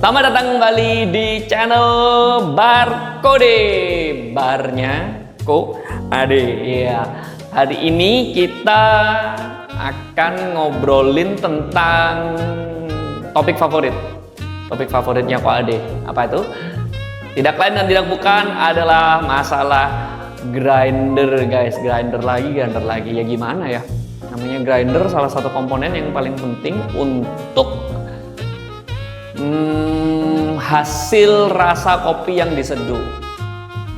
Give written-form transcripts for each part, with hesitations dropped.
Selamat datang kembali di channel Barkode, barnya Ko Ade. Ya, hari ini kita akan ngobrolin tentang topik favorit. Topik favoritnya Ko Ade. Apa itu? Tidak lain dan tidak bukan adalah masalah grinder, guys. Grinder lagi. Ya gimana ya? Namanya grinder salah satu komponen yang paling penting untuk hasil rasa kopi yang diseduh.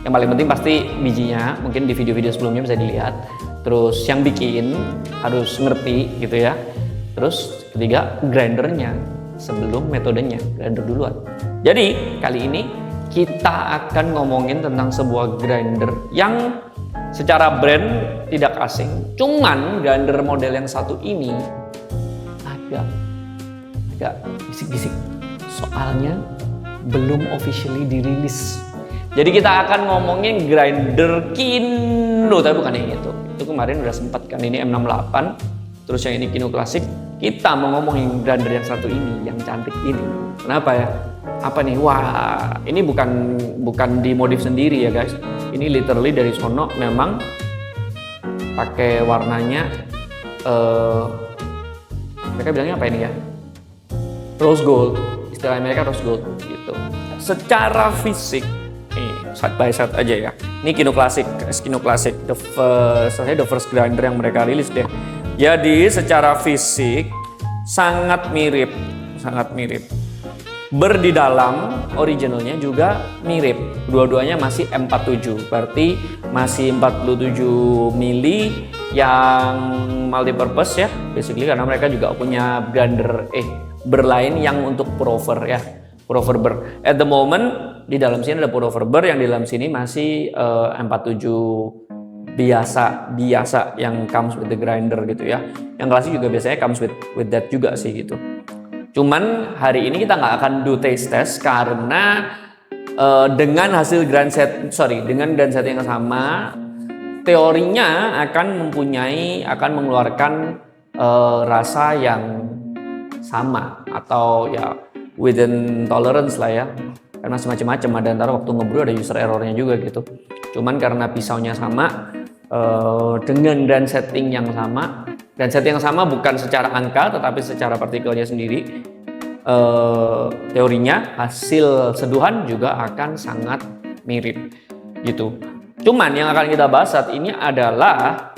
Yang paling penting pasti bijinya, mungkin di video-video sebelumnya bisa dilihat. Terus yang bikin harus ngerti gitu ya. Terus ketiga, grindernya sebelum metodenya, grinder duluan. Jadi kali ini kita akan ngomongin tentang sebuah grinder yang secara brand tidak asing. Cuman grinder model yang satu ini agak bisik-bisik. Soalnya belum officially dirilis. Jadi kita akan ngomongin grinder Kino, tapi bukan yang itu. Itu kemarin udah sempat kan, ini M68. Terus yang ini Kino klasik. Kita mau ngomongin grinder yang satu ini, yang cantik ini. Kenapa ya? Apa nih? Wah, ini bukan dimodif sendiri ya guys. Ini literally dari sono memang pakai warnanya mereka bilangnya apa ini ya? Rose gold. Istilah mereka rose gold gitu. Secara fisik, nih side by side aja ya. Ini Kino klasik, Kino klasik, the first grinder yang mereka rilis deh. Jadi secara fisik sangat mirip. Di dalam originalnya juga mirip. Dua-duanya masih M47, berarti masih 47 mili yang multipurpose ya, basically karena mereka juga punya grinder berlain yang untuk pour over ya, pour over bar. At the moment di dalam sini ada pour over bar, yang di dalam sini masih M47 biasa yang comes with the grinder gitu ya. Yang klasik juga biasanya comes with that juga sih gitu. Cuman hari ini kita nggak akan do taste test karena dengan hasil grind set yang sama, teorinya akan mengeluarkan rasa yang sama atau ya within tolerance lah ya, kan masih macam-macam, ada antara waktu ngebrew ada user errornya juga gitu. Cuman karena pisaunya sama dengan grind setting yang sama bukan secara angka tetapi secara partikelnya sendiri, teorinya hasil seduhan juga akan sangat mirip gitu. Cuman yang akan kita bahas saat ini adalah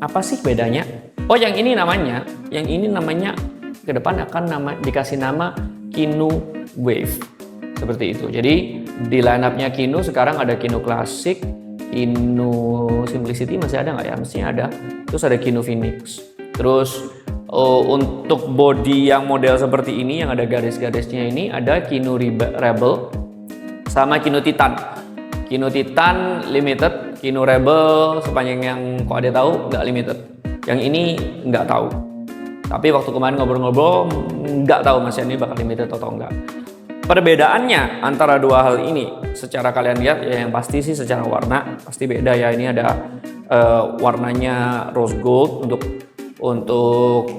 apa sih bedanya? Oh, yang ini namanya ke depan akan dikasih nama Kino Wave seperti itu. Jadi di line up-nya Kino sekarang ada Kino klasik, Kino Simplicity masih ada nggak ya? Mestinya ada. Terus ada Kino Phoenix. Terus untuk body yang model seperti ini yang ada garis-garisnya ini ada Kino Rebel sama Kino Titan. Kino Titan limited, Kino Rebel sepanjang yang kok ada tahu nggak limited. Yang ini nggak tahu. Tapi waktu kemarin ngobrol-ngobrol nggak tahu Mas ini bakal limited atau enggak. Perbedaannya antara dua hal ini, secara kalian lihat ya, yang pasti sih secara warna pasti beda ya. Ini ada warnanya rose gold untuk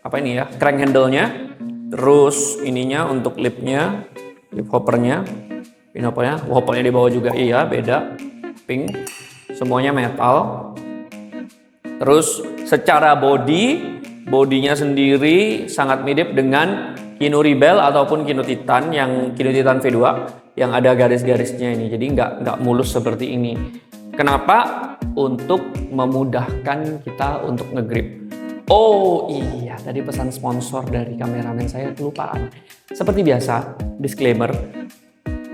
apa ini ya, crank handle-nya. Terus ininya untuk lip hoppernya di bawah juga iya beda, pink, semuanya metal. Terus secara bodinya sendiri sangat mirip dengan Kino Rebel ataupun Kino Titan, yang Kino Titan V2 yang ada garis-garisnya ini. Jadi nggak mulus seperti ini. Kenapa? Untuk memudahkan kita untuk ngegrip. Oh iya, tadi pesan sponsor dari kameramen saya kelupaan. Seperti biasa, disclaimer,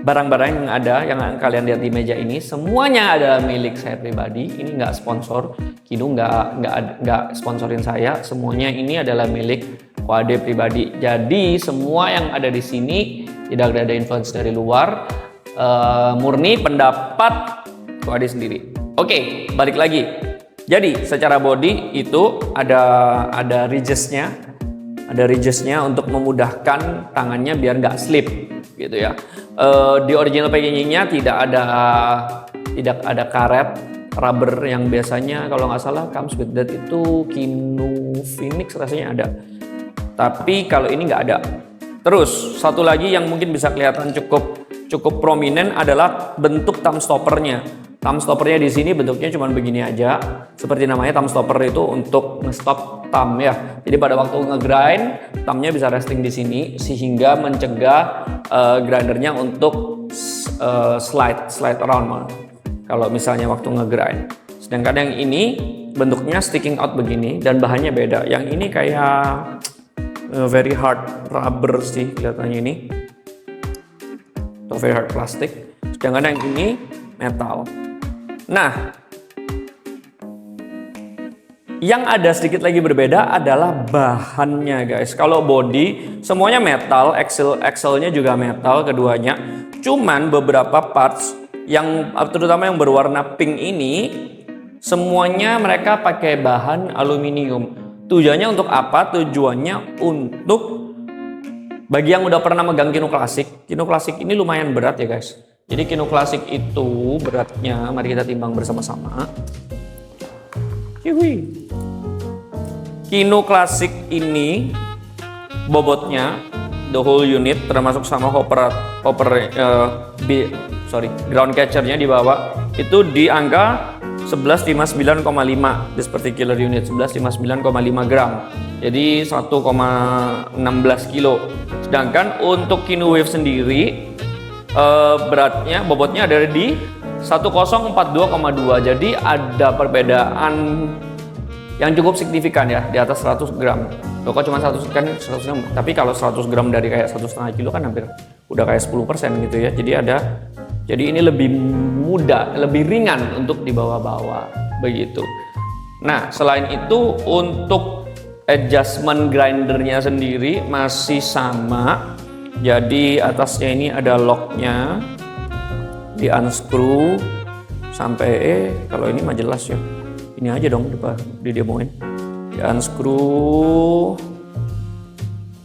barang-barang yang kalian lihat di meja ini semuanya adalah milik saya pribadi. Ini nggak sponsor, Kino nggak sponsorin saya. Semuanya ini adalah milik Ko Ade pribadi. Jadi semua yang ada di sini tidak ada influence dari luar, murni pendapat Ko Ade sendiri. Oke, balik lagi. Jadi secara body itu ada ridges-nya untuk memudahkan tangannya biar nggak slip gitu ya. Di original packaging-nya tidak ada karet rubber yang biasanya kalau nggak salah comes with that itu Kino Phoenix rasanya ada. Tapi kalau ini nggak ada. Terus satu lagi yang mungkin bisa kelihatan cukup prominent adalah bentuk thumb stoppernya. Thumb stoppernya di sini bentuknya cuma begini aja. Seperti namanya, thumb stopper itu untuk nge-stop thumb ya. Jadi pada waktu nge-grind, thumbnya bisa resting di sini sehingga mencegah grindernya untuk slide around kalau misalnya waktu nge-grind. Sedangkan yang ini bentuknya sticking out begini dan bahannya beda. Yang ini kayak very hard rubber sih kelihatannya ini, atau very hard plastic. Sedangkan yang ini metal. Nah, yang ada sedikit lagi berbeda adalah bahannya guys. Kalau body semuanya metal, axle-nya juga metal keduanya. Cuman beberapa parts yang terutama yang berwarna pink ini semuanya mereka pakai bahan aluminium. Tujuannya untuk apa? Tujuannya untuk bagi yang udah pernah megang Kino Classic. Kino Classic ini lumayan berat ya guys. Jadi Kino Classic itu beratnya, mari kita timbang bersama-sama. Kino Classic ini bobotnya the whole unit termasuk sama ground catchernya di bawah itu di angka 1159,5 dis per kilo unit, 1159,5 gram. Jadi 1,16 kilo. Sedangkan untuk Kino Wave sendiri beratnya, bobotnya ada di 1042,2. Jadi ada perbedaan yang cukup signifikan ya, di atas 100 gram. Loh, kok cuma 100 kan 100 gram, tapi kalau 100 gram dari kayak 1,5 kilo kan hampir udah kayak 10% gitu ya. Jadi ini lebih mudah, lebih ringan untuk dibawa-bawa begitu. Nah, selain itu untuk adjustment grindernya sendiri masih sama. Jadi atasnya ini ada locknya, di unscrew sampai kalau ini mah jelas ya. Ini aja dong di demoin. Di unscrew.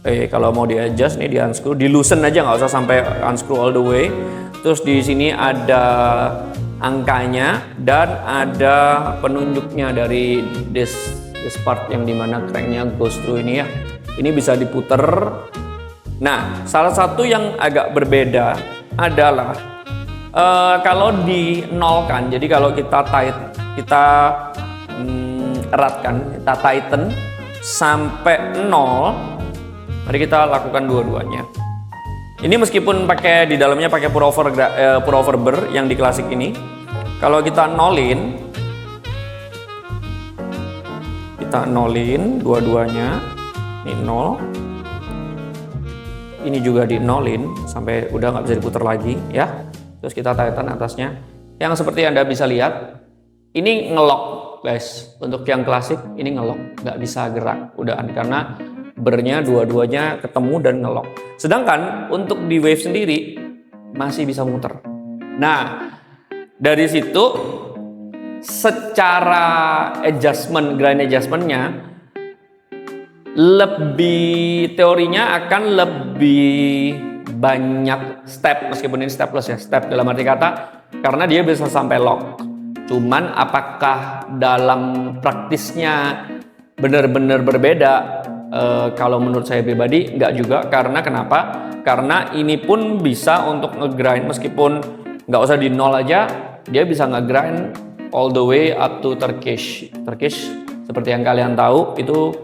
Kalau mau di adjust nih di unscrew, di loosen aja, nggak usah sampai unscrew all the way. Terus di sini ada angkanya dan ada penunjuknya dari this part yang dimana cranknya goes through ini ya. Ini bisa diputer. Nah, salah satu yang agak berbeda adalah kalau di nol kan, jadi kalau kita eratkan, kita tighten sampai 0, mari kita lakukan dua-duanya. Ini meskipun di dalamnya pakai pullover bar yang di klasik ini, kalau kita nolin dua-duanya, ini 0. Ini juga di nolin sampai udah nggak bisa diputar lagi ya. Terus kita tighten atasnya. Yang seperti Anda bisa lihat, ini ngelock guys. Untuk yang klasik ini ngelock, nggak bisa gerak udahan karena bernya dua-duanya ketemu dan ngelock. Sedangkan untuk di Wave sendiri masih bisa muter. Nah, dari situ secara grind adjustmentnya teorinya akan lebih banyak step, meskipun ini stepless ya, step dalam arti kata karena dia bisa sampai lock. Cuman apakah dalam praktisnya benar-benar berbeda? Kalau menurut saya pribadi nggak juga. Karena kenapa? Karena ini pun bisa untuk ngegrind meskipun nggak usah di nol aja, dia bisa ngegrind all the way up to Turkish seperti yang kalian tahu itu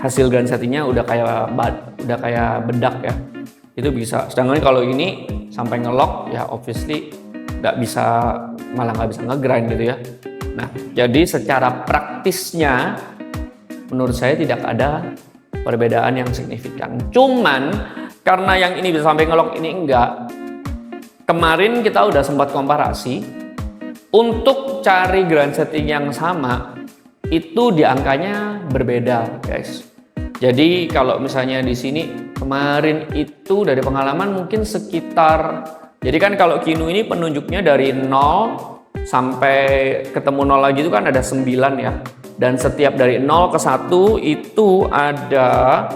hasil grind settingnya udah kayak bedak ya, itu bisa. Sedangkan kalau ini sampai ngelock ya obviously malah nggak bisa ngegrind gitu ya. Nah, jadi secara praktisnya menurut saya tidak ada perbedaan yang signifikan. Cuman karena yang ini bisa sampai ngelock, ini enggak. Kemarin kita udah sempat komparasi untuk cari grind setting yang sama itu di angkanya berbeda, guys. Jadi kalau misalnya di sini kemarin itu dari pengalaman mungkin sekitar, jadi kan kalau Kino ini penunjuknya dari 0 sampai ketemu 0 lagi itu kan ada 9 ya. Dan setiap dari 0 ke 1 itu ada,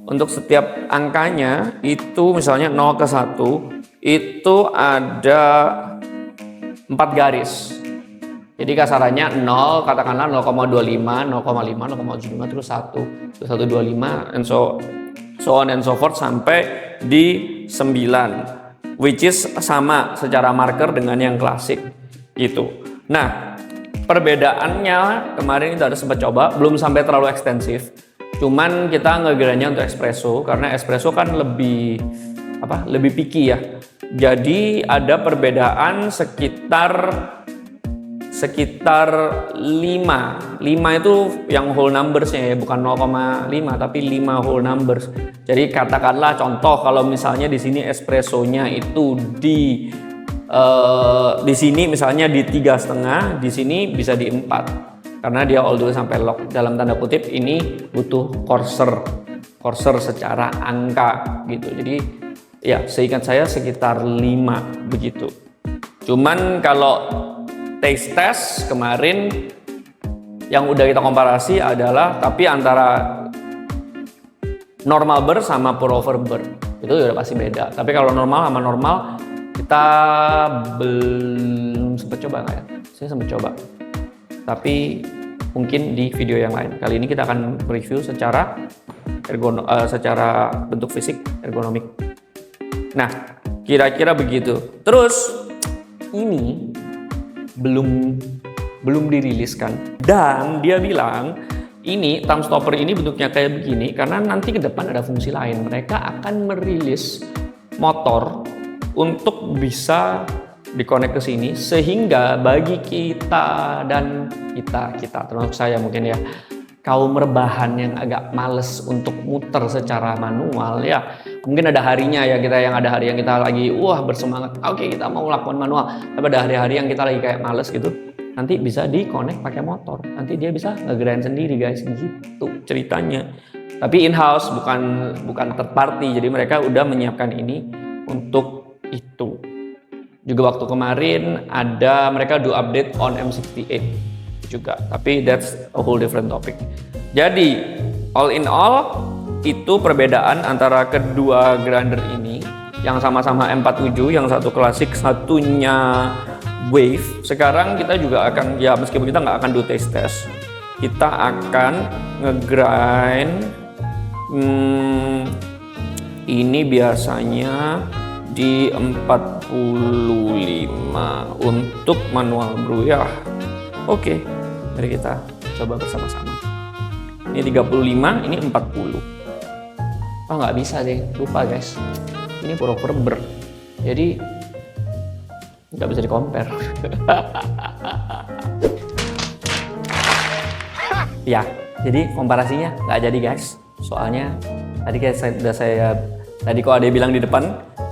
untuk setiap angkanya itu misalnya 0 ke 1 itu ada 4 garis. Jadi kasarannya 0, katakanlah 0,25, 0,5, 0,75, terus 1, terus 125, and so so on and so forth sampai di 9, which is sama secara marker dengan yang klasik gitu. Nah, perbedaannya kemarin kita ada sempat coba, belum sampai terlalu ekstensif. Cuman kita ngegrindnya untuk espresso karena espresso kan lebih picky ya. Jadi ada perbedaan sekitar 5 itu yang whole numbersnya ya, bukan 0,5 tapi 5 whole numbers. Jadi katakanlah contoh kalau misalnya di sini espressonya itu di sini misalnya di 3,5, di sini bisa di 4 karena dia all the way sampai lock. Dalam tanda kutip ini butuh coarser secara angka gitu. Jadi ya seingat saya sekitar 5 begitu. Cuman kalau taste test kemarin yang udah kita komparasi adalah tapi antara normal burr sama pour over burr itu udah pasti beda. Tapi kalau normal sama normal kita belum sempat coba nggak ya? Saya sempat coba, tapi mungkin di video yang lain. Kali ini kita akan review secara bentuk fisik ergonomik. Nah, kira-kira begitu. Terus ini belum diriliskan dan dia bilang ini thumb stopper ini bentuknya kayak begini karena nanti ke depan ada fungsi lain. Mereka akan merilis motor untuk bisa dikonek ke sini sehingga bagi kita termasuk saya mungkin ya, kaum rebahan yang agak males untuk muter secara manual ya, mungkin ada harinya ya kita yang kita lagi bersemangat, oke, kita mau lakukan manual, tapi ada hari-hari yang kita lagi kayak males gitu, nanti bisa dikonek pakai motor, nanti dia bisa ngegrind sendiri guys, gitu ceritanya. Tapi in-house bukan third party, jadi mereka udah menyiapkan ini untuk itu. Juga waktu kemarin mereka do update on M68 juga, tapi that's a whole different topic. Jadi all in all itu perbedaan antara kedua grinder ini, yang sama-sama M47, yang satu klasik, satunya wave. Sekarang kita juga akan, ya meskipun kita nggak akan do taste test, kita akan ngegrind ini biasanya di 45 untuk manual brew ya. Oke, mari kita coba bersama-sama. Ini 35, ini 40. Nggak bisa deh, lupa guys. Ini pour over burr, jadi nggak bisa di-compare. Ya, jadi komparasinya nggak jadi guys. Soalnya tadi kok ada yang bilang di depan,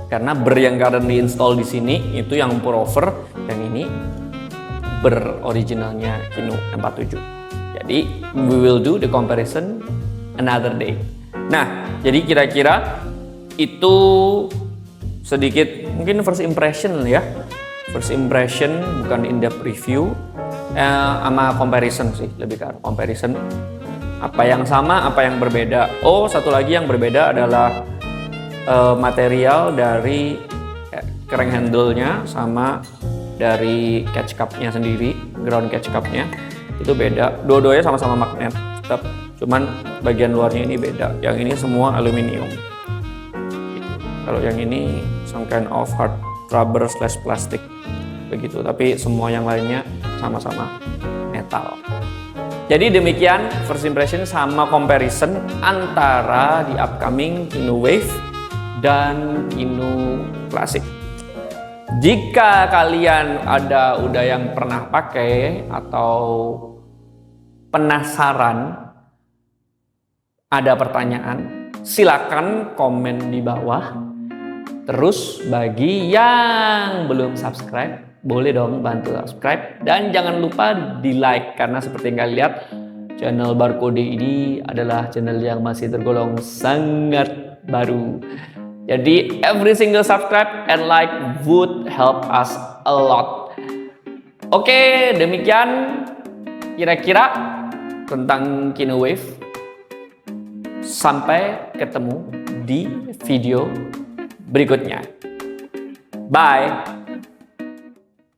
karena burr yang currently install di sini itu yang pour over, yang ini burr originalnya Kino M47. Jadi we will do the comparison another day. Nah, jadi kira-kira itu sedikit mungkin first impression ya. First impression, bukan in-depth review, sama comparison sih, lebih ke comparison. Apa yang sama, apa yang berbeda. Oh, satu lagi yang berbeda adalah material dari crank handle-nya sama dari catch cup-nya sendiri, ground catch cup-nya itu beda. Dua-duanya sama-sama magnet, tetap, cuman bagian luarnya ini beda. Yang ini semua aluminium. Kalau yang ini some kind of hard rubber / plastik begitu, tapi semua yang lainnya sama-sama metal. Jadi demikian first impression sama comparison antara di upcoming Kino Wave dan Kino Classic. Jika kalian udah yang pernah pakai atau penasaran, ada pertanyaan, silakan komen di bawah. Terus bagi yang belum subscribe, boleh dong bantu subscribe dan jangan lupa di like, karena seperti yang kalian lihat channel Barcode ini adalah channel yang masih tergolong sangat baru. Jadi every single subscribe and like would help us a lot. Oke, demikian kira-kira tentang Kino Wave. Sampai ketemu di video berikutnya. Bye.